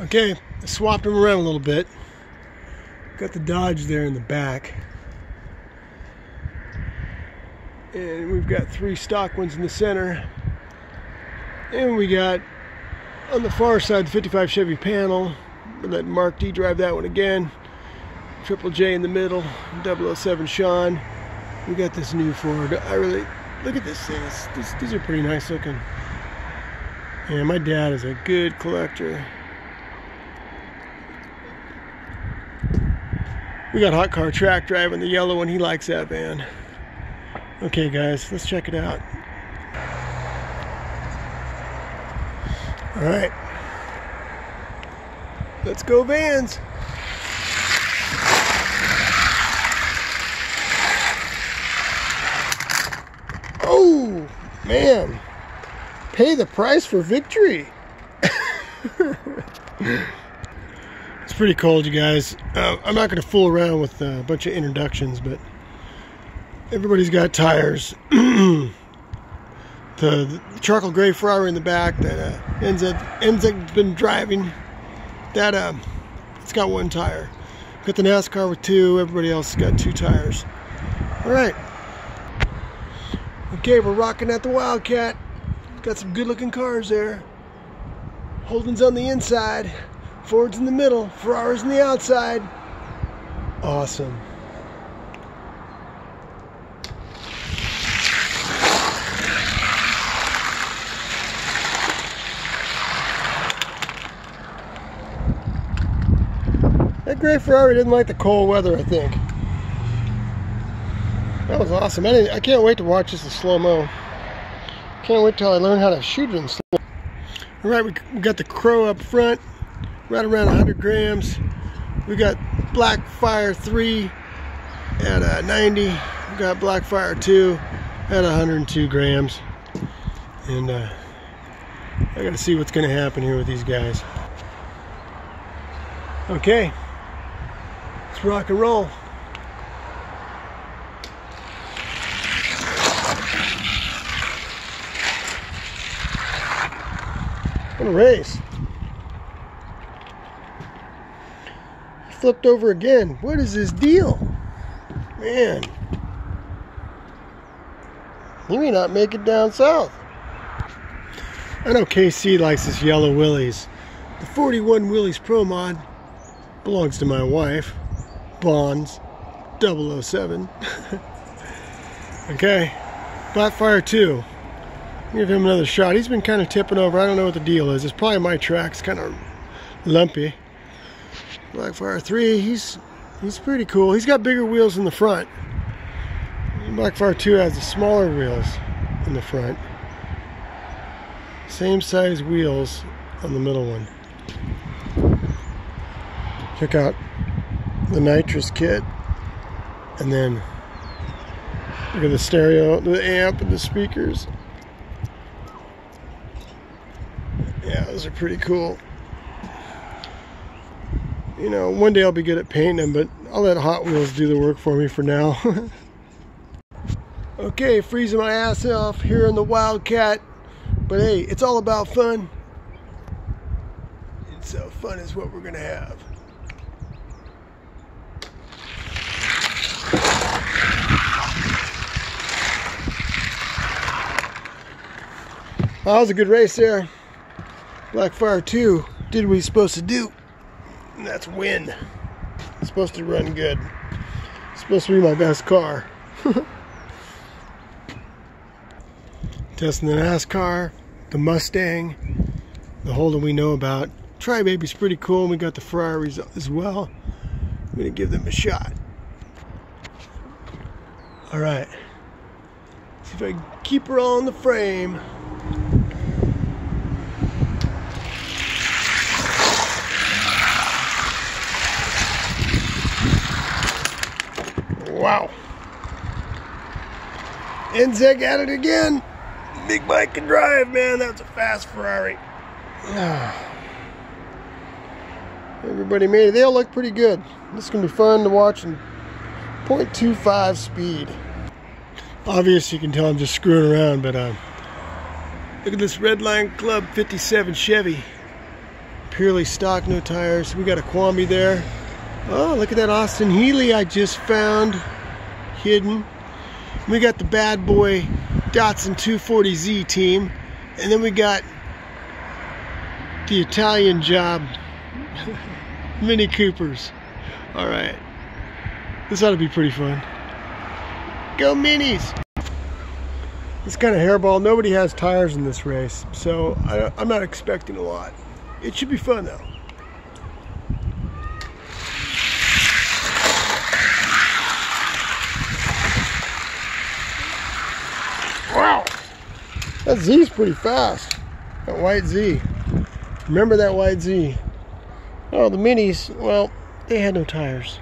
Okay, I swapped them around a little bit. Got the Dodge there in the back. And we've got 3 stock ones in the center. And we got, on the far side, the 55 Chevy panel. We'll let Mark D drive that one again. Triple J in the middle, 007 Sean. We got this new Ford. I really, look at this thing. These are pretty nice looking. And my dad is a good collector. We got Hot Car Track driving the yellow one. He likes that van. Okay guys, let's check it out. All right, let's go Vans. Oh man, pay the price for victory. It's pretty cold, you guys. I'm not going to fool around with a bunch of introductions, but everybody's got tires. The charcoal gray Ferrari in the back that NZ's been driving, that it's got 1 tire. Got the NASCAR with 2. Everybody else has got 2 tires. All right. Okay, we're rocking at the Wildcat. Got some good-looking cars there. Holden's on the inside. Ford's in the middle, Ferrari's on the outside. Awesome. That gray Ferrari didn't like the cold weather, I think. That was awesome. I can't wait to watch this in slow-mo. Can't wait till I learn how to shoot it in slow. All right, we got the Crow up front. Right around 100 grams. We got Blackfire 3 at 90. We got Blackfire 2 at 102 grams. And I got to see what's going to happen here with these guys. Okay, let's rock and roll. What a race. Flipped over again. What is this deal? Man. He may not make it down south. I know KC likes this yellow Willys. The 41 Willys Pro Mod belongs to my wife, Bonds 007. Okay. Blackfire 2. Give him another shot. He's been kind of tipping over. I don't know what the deal is. It's probably my track's kind of lumpy. Blackfire 3, he's pretty cool. He's got bigger wheels in the front. Blackfire 2 has the smaller wheels in the front. Same size wheels on the middle one. Check out the nitrous kit. And then look at the stereo, the amp, and the speakers. Yeah, those are pretty cool. You know, one day I'll be good at painting them, but I'll let Hot Wheels do the work for me for now. Okay, freezing my ass off here in the Wildcat. But hey, it's all about fun. And so fun is what we're going to have. Well, that was a good race there. Blackfire 2 did what he's supposed to do. And that's win. It's supposed to run good. It's supposed to be my best car. Testing the NASCAR, the Mustang, the Holden we know about. Tri-Baby's pretty cool, and we got the Ferraris as well. I'm gonna give them a shot. All right. See if I can keep her all in the frame. Wow. NZEG at it again. Big Mike can drive, man. That's a fast Ferrari. Everybody made it. They all look pretty good. This is going to be fun to watch in 0.25 speed. Obviously, you can tell I'm just screwing around, but look at this Redline Club 57 Chevy. purely stock, no tires. We got a Quambi there. Oh, look at that Austin Healey I just found hidden. We got the bad boy Datsun 240Z team, and then we got the Italian job Mini Coopers. All right, this ought to be pretty fun. Go Minis! It's kind of hairball. Nobody has tires in this race, so I'm not expecting a lot. It should be fun though. Wow, that Z's pretty fast. That white Z. Remember that white Z. Oh, the Minis, well, they had no tires.